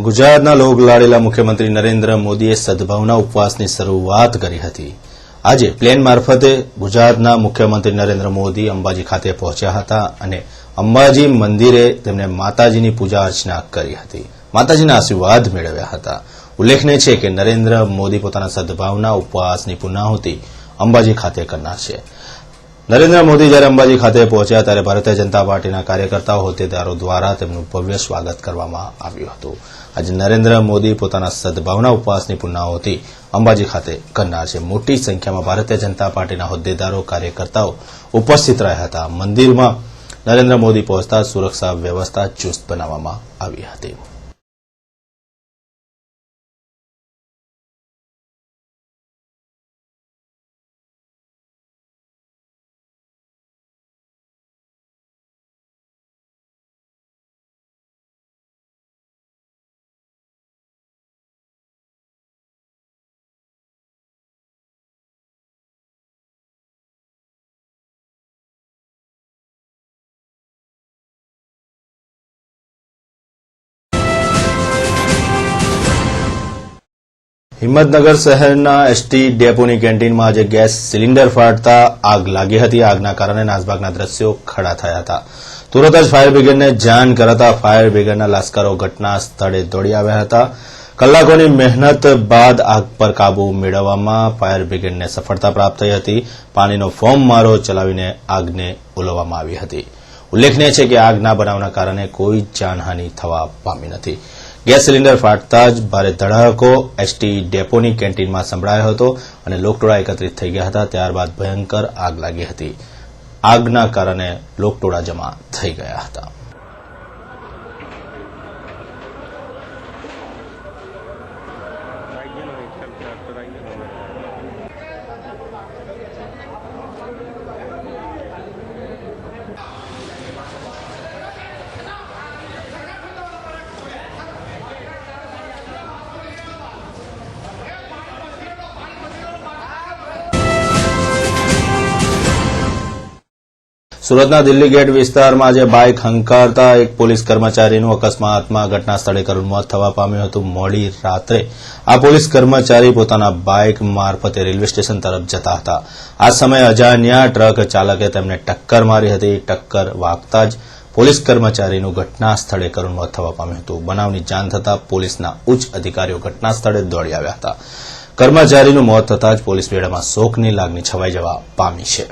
ગુજરાતના લોકલાડીલા મુખ્યમંત્રી નરેન્દ્ર મોદીએ સદભાવના ઉપવાસની શરૂઆત કરી હતી। આજે પ્લેન મારફતે ગુજરાતના મુખ્યમંત્રી નરેન્દ્ર મોદી અંબાજી ખાતે પહોંચ્યા હતા અને અંબાજી મંદિરે તેમણે માતાજીની પૂજા અર્ચના કરી હતી, માતાજીના આશીર્વાદ મેળવ્યા હતા। ઉલ્લેખનીય છે કે નરેન્દ્ર મોદી પોતાના સદભાવના ઉપવાસની પૂર્ણાહુતિ અંબાજી ખાતે કરનાર છે। નરેન્દ્ર મોદી જ્યારે અંબાજી ખાતે પહોંચ્યા ત્યારે ભારતીય જનતા પાર્ટીના કાર્યકર્તાઓ હોદ્દેદારો દ્વારા તેમનું ભવ્ય સ્વાગત કરવામાં આવ્યું હતું। આજે નરેન્દ્ર મોદી પોતાના સદભાવના ઉપવાસની પૂર્ણાહુતિ અંબાજી ખાતે કરનાર છે। મોટી સંખ્યામાં ભારતીય જનતા પાર્ટીના હોદ્દેદારો કાર્યકર્તાઓ ઉપસ્થિત રહ્યા હતા। મંદિરમાં નરેન્દ્ર મોદી પહોંચતા સુરક્ષા વ્યવસ્થા ચુસ્ત બનાવવામાં આવી હતી। હિંમતનગર શહેરના એસટી ડેપોની કેન્ટીનમાં આજે ગેસ સિલિન્ડર ફાટતા આગ લાગી હતી। આગના કારણે નાસભાગના દ્રશ્યો ખડા થયા હતા। તુરત જ ફાયર બ્રિગેડને જાણ કરાતા ફાયર બ્રિગેડના લશ્કરો ઘટના સ્થળે દોડી આવ્યા હતા। કલાકોની મહેનત બાદ આગ પર કાબુ મેળવવામાં ફાયર બ્રિગેડને સફળતા પ્રાપ્ત થઈ હતી। પાણીનો ફોમ મારો ચલાવીને આગને ઓલવવામાં આવી હતી। ઉલ્લેખનીય છે કે આગના બનાવના કારણે કોઈ જાનહાનિ થવા પામી નથી। ગેસ સિલિન્ડર ફાટતા જ ભારે ધડાકો એસટી ડેપોની કેન્ટીનમાં સંભળાયો હતો અને લોકટોળા એકત્રિત થઈ ગયા હતા। ત્યારબાદ ભયંકર આગ લાગી હતી। આગના કારણે લોકટોળા જમા થઈ ગયા હતા। સુરતના દિલ્હી ગેટ વિસ્તારમાં આજે બાઇક હંકારતા એક પોલીસ કર્મચારીનું અકસ્માતમાં ઘટના સ્થળે કરુણ મોત થવા પામ્યું હતું। મોડી રાત્રે આ પોલીસ કર્મચારી પોતાના બાઇક મારફતે રેલવે સ્ટેશન તરફ જતા હતા। આ સમયે અજાણ્યા ટ્રક ચાલકે તેમને ટક્કર મારી હતી। ટક્કર વાગતા જ પોલીસ કર્મચારીનું ઘટના સ્થળે કરુણ મોત થવા પામ્યું હતું। બનાવની જાણ થતાં પોલીસના ઉચ્ચ અધિકારીઓ ઘટના સ્થળે દોડી આવ્યા હતા। કર્મચારીનું મોત થતાં જ પોલીસ બેડામાં શોકની લાગણી છવાઈ જવા પામી છે।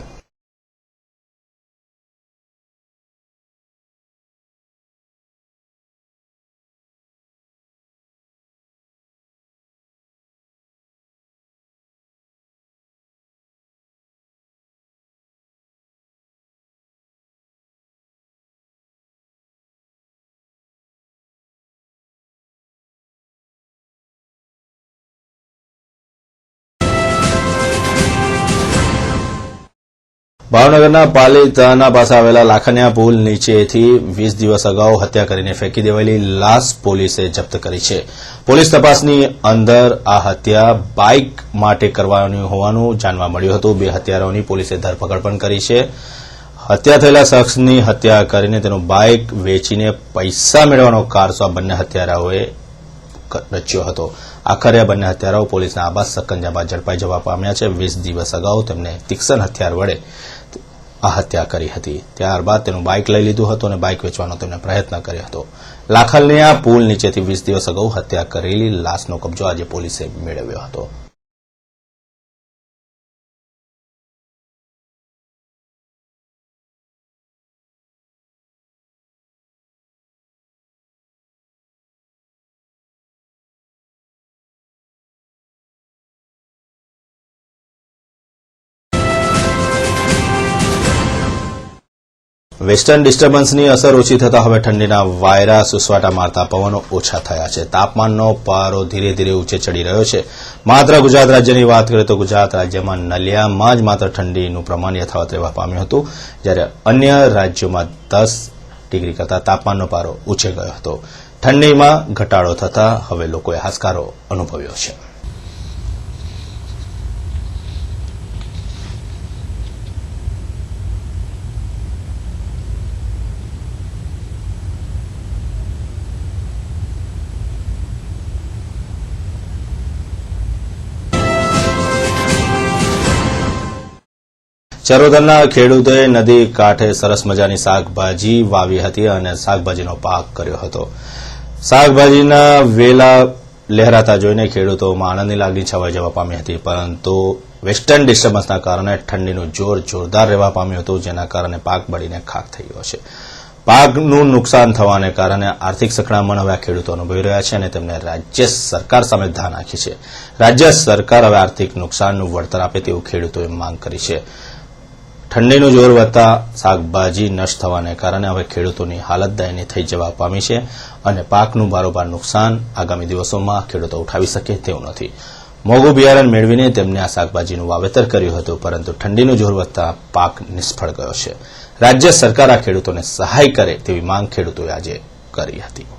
ભાવનગરના પાલિતાના પાસે આવેલા લાખનિયા પુલ નીચેથી 20 દિવસ અગાઉ હત્યા કરીને ફેંકી દેવાયેલી લાશ પોલીસે જપ્ત કરી છે। પોલીસ તપાસની અંદર આ હત્યા બાઇક માટે કરવાની હોવાનું જાણવા મળ્યું હતું। બે હત્યારાઓની પોલીસે ધરપકડ પણ કરી છે। હત્યા થયેલા શખ્સની હત્યા કરીને તેનું બાઇક વેચીને પૈસા મેળવવાનો કારસો આ બંને હત્યારાઓએ રચ્યો હતો। આખરે આ બંને હત્યારાઓ પોલીસના આબાદ સકંજા બાદ ઝડપાઈ જવા પામ્યા છે। 20 દિવસ અગાઉ તેમને તીક્ષ્ણ હથિયાર વડે આ હત્યા કરી હતી। ત્યારબાદ તેનું બાઇક લઈ લીધું હતું અને બાઇક વેચવાનો તેમણે પ્રયત્ન કર્યો હતો। લાખનિયા પુલ નીચેથી 20 દિવસ અગાઉ હત્યા કરેલી લાશનો કબજો આજે પોલીસે મેળવ્યો હતો। વેસ્ટર્ન ડિસ્ટર્બન્સની અસર ઓછી થતાં હવે ઠંડીના વાયરા સુસવાટા મારતા પવનો ઓછા થયા છે। તાપમાનનો પારો ધીરે ધીરે ઊંચે ચડી રહ્યો છે। માત્ર ગુજરાત રાજ્યની વાત કરીએ તો ગુજરાત રાજ્યમાં નલિયામાં જ માત્ર ઠંડીનું પ્રમાણ યથાવત રહેવા પામ્યું હતું, જ્યારે અન્ય રાજ્યોમાં 10 ડિગ્રી કરતાં તાપમાનનો પારો ઊંચે ગયો હતો। ઠંડીમાં ઘટાડો થતાં હવે લોકોએ હાશકારો અનુભવ્યો છે। ચરોતરના ખેડૂતોએ નદી કાંઠે સરસ મજાની શાકભાજી વાવી હતી અને શાકભાજીનો પાક કર્યો હતો. શાકભાજીના વેલા લહેરાતા જોઈને ખેડૂતોમાં આનંદની લાગણી છવાઈ જવા પામી હતી, પરંતુ વેસ્ટર્ન ડિસ્ટર્બન્સના કારણે ઠંડીનું જોર જોરદાર રહેવા પામ્યું હતું, જેના કારણે પાક બળીને ખાક થઈ ગયો છે. પાકનું નુકસાન થવાને કારણે આર્થિક સકડામણ હવે ખેડૂતો અનુભવી રહ્યા છે અને તેમને રાજ્ય સરકાર સામે ધા નાખી છે. રાજ્ય સરકાર હવે આર્થિક નુકસાનનું વળતર આપે તેવું ખેડૂતોએ માંગ કરી છે. ઠંડીનું જોર વધતા શાકભાજી નષ્ટ થવાને કારણે હવે ખેડૂતોની હાલત દયનીય થઈ જવા પામી છે અને પાકનું બારોબાર નુકસાન આગામી દિવસોમાં ખેડૂતો ઉઠાવી શકે તેવું નથી. મોંઘું બિયારણ મેળવીને તેમને આ શાકભાજીનું વાવેતર કર્યું હતું, પરંતુ ઠંડીનું જોર વધતા પાક નિષ્ફળ ગયો છે. રાજ્ય સરકાર આ ખેડૂતોને સહાય કરે તેવી માંગ ખેડૂતોએ આજે કરી હતી.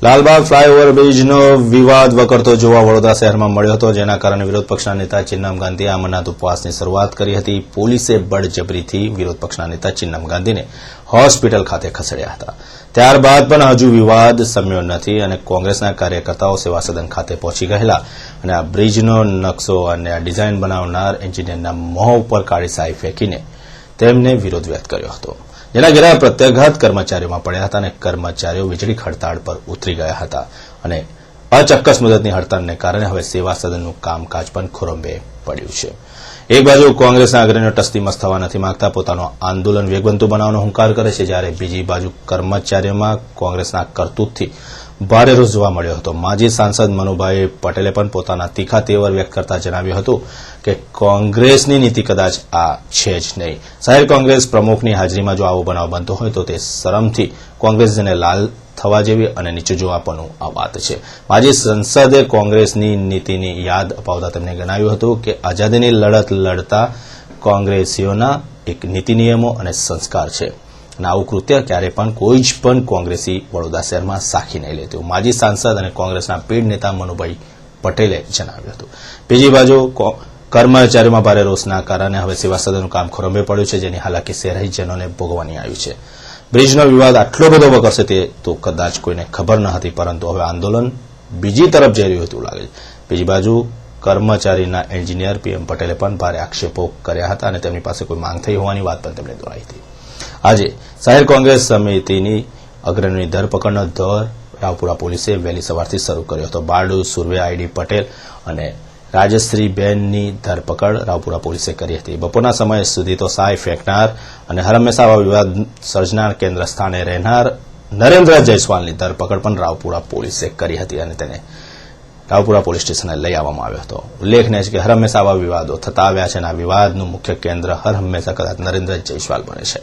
લાલબાગ ફ્લાયઓવર બ્રિજનો વિવાદ વકરતો જોવા વડોદરા શહેરમાં મળ્યો હતો, જેના કારણે વિરોધ પક્ષના નેતા ચિન્નમ ગાંધીએ અમરનાથ ઉપવાસની શરૂઆત કરી હતી. પોલીસે બળજબરીથી વિરોધ પક્ષના નેતા ચિન્નમ ગાંધીને હોસ્પિટલ ખાતે ખસેડ્યા હતા. ત્યારબાદ પણ હજુ વિવાદ શમ્યો નથી અને કોંગ્રેસના કાર્યકર્તાઓ સેવા સદન ખાતે પહોંચી ગયેલા અને આ બ્રિજનો નકશો અને આ ડિઝાઇન બનાવનાર એન્જિનિયરના મોં ઉપર કાળી શાહી ફેંકીને તેમને વિરોધ વ્યક્ત કર્યો હતો, જેના ઘેરા પ્રત્યાઘાત કર્મચારીઓમાં પડ્યા હતા અને કર્મચારીઓ વીજળી હડતાળ પર ઉતરી ગયા હતા અને અચક્કસ મુદતની હડતાળને કારણે હવે સેવા સદનનું કામકાજ પણ ખોરંભે પડ્યું છે. એક બાજુ કોંગ્રેસના અગ્રણીઓ ટસ્તીમસ્ત થવા નથી માંગતા, પોતાનું આંદોલન વેગવંતુ બનાવવાનો હુંકાર કરે છે, જ્યારે બીજી બાજુ કર્મચારીઓમાં કોંગ્રેસના કરતૂતથી ભારે રોષ જોવા મળ્યો હતો. માજી સાંસદ મનુભાઈ પટેલે પણ પોતાના તીખા તેવર વ્યક્ત કરતા જણાવ્યું હતું કે કોંગ્રેસની નીતિ કદાચ આ છે જ નહીં. શહેર કોંગ્રેસ પ્રમુખની હાજરીમાં જો આવો બનાવ બનતો હોય તો તે શરમથી કોંગ્રેસ જેને લાલ થવા જેવી અને નીચું જોવા આપવાનું આ વાત છે. માજી સંસદે કોંગ્રેસની નીતિની યાદ અપાવતા તેમણે જણાવ્યું હતું કે આઝાદીની લડત લડતા કોંગ્રેસીઓના એક નીતિ નિયમો અને સંસ્કાર છે અને આવું કૃત્ય ક્યારે પણ કોઈ જ પણ કોંગ્રેસી વડોદરા શહેરમાં સાખી નહીં લે તેવું માજી સાંસદ અને કોંગ્રેસના પીઢ નેતા મનુભાઈ પટેલે જણાવ્યું હતું. બીજી બાજુ કર્મચારીઓમાં ભારે રોષના કારણે હવે સેવા સદનનું કામ ખોરંભે પડ્યું છે, જેની હાલાકી શહેરીજનોને ભોગવવાની આવી છે. બ્રિજનો વિવાદ આટલો બધો વકરશે તે તો કદાચ કોઈને ખબર ન હતી, પરંતુ હવે આંદોલન બીજી તરફ જઈ રહ્યું હતું લાગે છે. બીજી બાજુ કર્મચારીના એન્જિનિયર પીએમ પટેલે પણ ભારે આક્ષેપો કર્યા હતા અને તેમની પાસે કોઈ માંગ થઈ હોવાની વાત પણ તેમણે દોહરાવી હતી. આજે શહેર કોંગ્રેસ સમિતિની અગ્રણીની ધરપકડનો દોર રાવપુરા પોલીસે વહેલી સવારથી શરૂ કર્યો હતો. બારડુ, સુરવે, આઈડી પટેલ અને રાજશ્રીબેનની ધરપકડ રાવપુરા પોલીસે કરી હતી. બપોરના સમય સુધી તો શાય ફેંકનાર અને હરહંમેશા આવા વિવાદ સર્જનાર કેન્દ્ર સ્થાને રહેનાર નરેન્દ્ર જયસ્વાલની ધરપકડ પણ રાવપુરા પોલીસે કરી હતી અને તેને રાવપુરા પોલીસ સ્ટેશને લઈ આવવામાં આવ્યો હતો. ઉલ્લેખનીય છે કે હરહંમેશા આવા વિવાદો થતા આવ્યા છે અને આ વિવાદનું મુખ્ય કેન્દ્ર હરહંમેશા કદાચ નરેન્દ્ર જયસ્વાલ બને છે.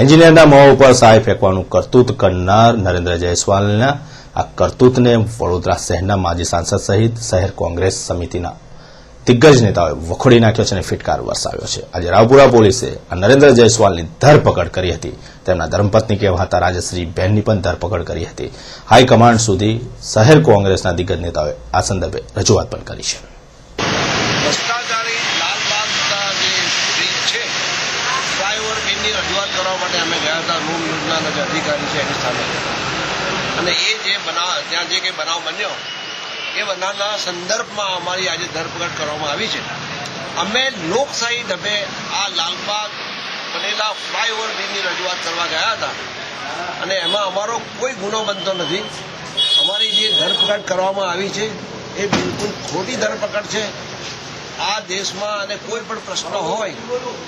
એન્જિનિયરના મોં ઉપર શાય ફેંકવાનું કરતૂત કરનાર નરેન્દ્ર જયસ્વાલના આ કરતૂતને વડોદરા શહેરના માજી સાંસદ સહિત શહેર કોંગ્રેસ સમિતિના દિગ્ગજ નેતાઓએ વખોડી નાખ્યો છે અને ફિટકાર વરસાવ્યો છે. આજે રાવપુરા પોલીસે આ નરેન્દ્ર જયસ્વાલની ધરપકડ કરી હતી. તેમના ધર્મપત્ની કહેવાતા રાજશ્રીબેનની પણ ધરપકડ કરી હતી. હાઈકમાન્ડ સુધી શહેર કોંગ્રેસના દિગ્ગજ નેતાઓએ આ સંદર્ભે રજૂઆત પણ કરી છે. ભ્રષ્ટાચારી લાલબાગના જે બ્રિજ છે ફ્લાયઓવર બ્રિજની રજૂઆત કરવા માટે અમે ગયા હતા. રૂમ યોજનાના જે અધિકારી છે એની સામે, અને એ જે ત્યાં જે કંઈ બનાવ બન્યો એ બનાવના સંદર્ભમાં અમારી આજે ધરપકડ કરવામાં આવી છે. અમે લોકશાહી ઢબે આ લાલબાગ બનેલા ફ્લાયઓવર બ્રિજની રજૂઆત કરવા ગયા હતા અને એમાં અમારો કોઈ ગુનો બનતો નથી. અમારી જે ધરપકડ કરવામાં આવી છે એ બિલકુલ ખોટી ધરપકડ છે. આ દેશમાં અને કોઈ પણ પ્રશ્ન હોય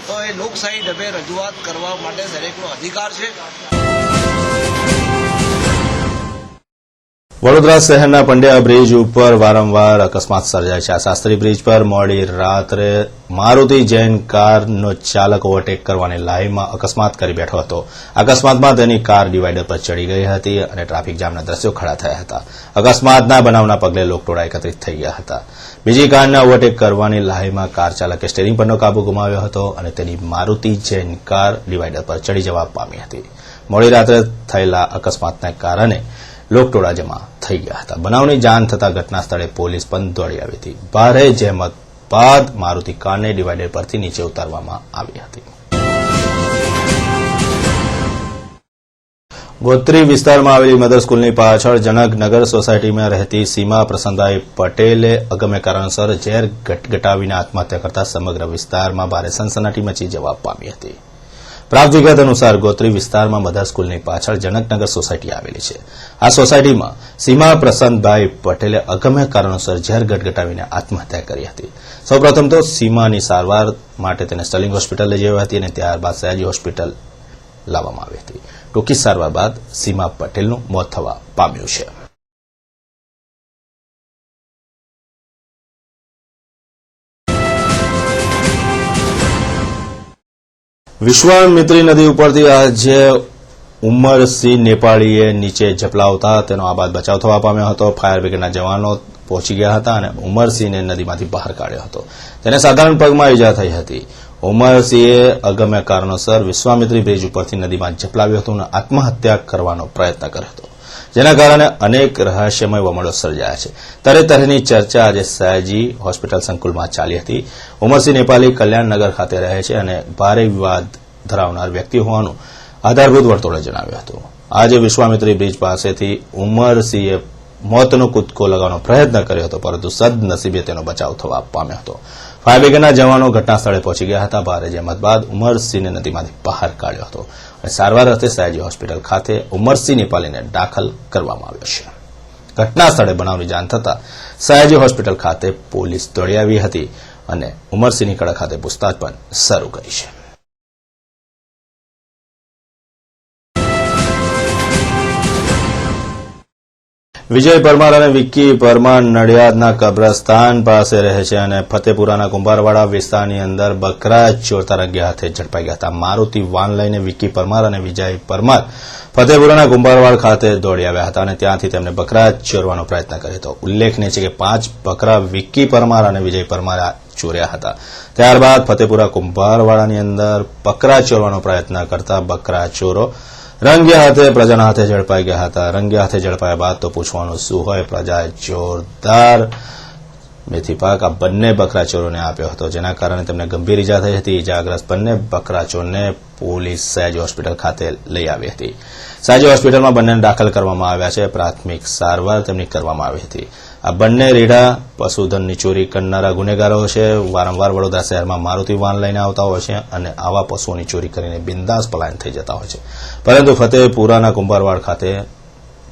તો એ લોકશાહી ઢબે રજૂઆત કરવા માટે દરેકનો અધિકાર છે. વડોદરા શહેરના પંડ્યા બ્રિજ ઉપર વારંવાર અકસ્માત સર્જાય છે. આ શાસ્ત્રી બ્રિજ પર મોડી રાત્રે મારુતિ જૈન કારનો ચાલક ઓવરટેક કરવાની લાઈનમાં અકસ્માત કરી બેઠો હતો. અકસ્માતમાં તેની કાર ડિવાઈડર પર ચડી ગઈ હતી અને ટ્રાફિક જામના દ્રશ્યો ખડા થયા હતા. અકસ્માતના બનાવના પગલે લોકટોળા એકત્રિત થઈ ગયા હતા. બીજી કારને ઓવરટેક કરવાની લાઈનમાં કાર ચાલકે સ્ટીયરિંગ પરનો કાબુ ગુમાવ્યો હતો અને તેની મારુતિ જૈન કાર ડિવાઈડર પર ચડી જવા પામી હતી. મોડી રાત્રે થયેલા અકસ્માતને કારણે લોકટોળા જમા થઈ ગયા હતા. બનાવની જાણ થતાં ઘટના સ્થળે પોલીસ પણ દોડી આવી હતી. ભારે જહેમત બાદ મારુતિ કારને ડિવાઈડર પરથી નીચે ઉતારવામાં આવી હતી. ગોત્રી વિસ્તારમાં આવેલી મધર સ્કૂલની પાછળ જનકનગર સોસાયટીમાં રહેતી સીમા પ્રસન્નભાઈ પટેલે અગમ્ય કારણસર ઝેર ગટગટાવીને આત્મહત્યા કરતા સમગ્ર વિસ્તારમાં ભારે સનસનાટી મચી જવા પામી હતી. પ્રાપ્ત વિગત અનુસાર ગોત્રી વિસ્તારમાં મધર સ્કૂલની પાછળ જનકનગર સોસાયટી આવેલી છે. આ સોસાયટીમાં સીમા પ્રસન્નભાઈ પટેલે અગમ્ય કારણોસર ઝેર ગટગટાવીને આત્મહત્યા કરી હતી. સૌપ્રથમ તો સીમાની સારવાર માટે તેને સ્ટર્લિંગ હોસ્પિટલ લઈ જઈ હતી અને ત્યારબાદ સયાજી હોસ્પિટલ લાવવામાં આવી હતી. ટૂંકી સારવાર બાદ સીમા પટેલનું મોત થવા પામ્યું છે. વિશ્વામિત્રી નદી ઉપરથી આજે ઉમરસિંહ નેપાળીએ નીચે ઝપલાવતા તેનો આબાદ બચાવ થવા પામ્યો હતો. ફાયર બ્રિગેડના જવાનો પહોંચી ગયા હતા અને ઉમરસિંહને નદીમાંથી બહાર કાઢ્યો હતો. તેને સાધારણ પગમાં ઈજા થઈ હતી. ઉમરસિંહે અગમ્ય કારણોસર વિશ્વામિત્રી બ્રિજ ઉપરથી નદીમાં ઝપલાવ્યો હતો અને આત્મહત્યા કરવાનો પ્રયત્ન કર્યો હતો, જેના કારણે અનેક રહસ્યમય વમળો સર્જાયા છે. તરતરની ચર્ચા આજે સયાજી હોસ્પિટલ સંકુલમાં ચાલી હતી. ઉમરસિંહ નેપાળી કલ્યાણનગર ખાતે રહે છે અને ભારે વિવાદ ધરાવનાર વ્યક્તિ હોવાનું આધારભૂત વર્તુળે જણાવ્યું હતું. આજે વિશ્વામિત્રી બ્રિજ પાસેથી ઉમરસિંહે મોતનો કૂદકો લગાવવાનો પ્રયત્ન કર્યો હતો, પરંતુ સદનસીબે તેનો બચાવ થવા પામ્યો હતો. ફાયર બ્રિગેડના જવાનો ઘટના સ્થળે પહોંચી ગયા હતા. ભારે જહેમત બાદ ઉમરસિંહને નદીમાંથી બહાર કાઢ્યો હતો અને સારવાર અર્થે સયાજી હોસ્પિટલ ખાતે ઉમરસિંહ નેપાળીને દાખલ કરવામાં આવ્યો છે. ઘટના સ્થળે બનાવની જાણ થતાં સયાજી હોસ્પિટલ ખાતે પોલીસ દોડી આવી હતી અને ઉમરસિંહની કડા ખાતે પૂછતાછ પણ શરૂ કરી છે. વિજય પરમાર અને વિક્કી પરમાર નડિયાદના કબ્રસ્તાન પાસે રહે છે અને ફતેપુરાના કુંભારવાડા વિસ્તારની અંદર બકરા ચોરતા રંગે હાથે ઝડપાઈ ગયા હતા. મારુતિ વાન લઈને વિક્કી પરમાર અને વિજય પરમાર ફતેપુરાના કુંભારવાડ ખાતે દોડી આવ્યા હતા અને ત્યાંથી તેમને બકરા ચોરવાનો પ્રયત્ન કર્યો હતો. ઉલ્લેખનીય છે કે 5 બકરા વિક્કી પરમાર અને વિજય પરમારે ચોર્યા હતા. ત્યારબાદ ફતેપુરા કુંભારવાડાની અંદર બકરા ચોરવાનો પ્રયત્ન કરતા બકરા ચોરો રંગે હાથે પ્રજાના હાથે ઝડપાઈ ગયા હતા. રંગે હાથે ઝડપાયા બાદ તો પૂછવાનું શું હોય, પ્રજાએ જોરદાર મેથીપાક આ બંને બકરાચોરોને આપ્યો હતો, જેના કારણે તેમને ગંભીર ઈજા થઈ હતી. ઈજાગ્રસ્ત બંને બકરાચોરને પોલીસ સયાજી હોસ્પિટલ ખાતે લઈ આવી હતી. સયાજી હોસ્પિટલમાં બંનેને દાખલ કરવામાં આવ્યા છે. પ્રાથમિક સારવાર તેમની કરવામાં આવી હતી. આ બંને રીઢા પશુધનની ચોરી કરનારા ગુનેગારો છે. વારંવાર વડોદરા શહેરમાં મારુતિ વાન લઈને આવતા હોય છે અને આવા પશુઓની ચોરી કરીને બિંદાસ પલાયન થઈ જતા હોય છે. પરંતુ ફતેપુરાના કુંભારવાડ ખાતે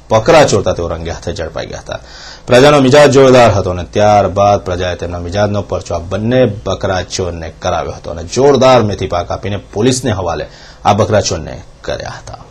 બકરા ચોરતા તેઓ રંગે હાથે ઝડપાઈ ગયા હતા. પ્રજાનો મિજાજ જોરદાર હતો અને ત્યારબાદ પ્રજાએ તેમના મિજાજનો પરચો આ બંને બકરાચોરને કરાવ્યો હતો અને જોરદાર મેથીપાક આપીને પોલીસને હવાલે આ બકરાચોરને કર્યા હતા.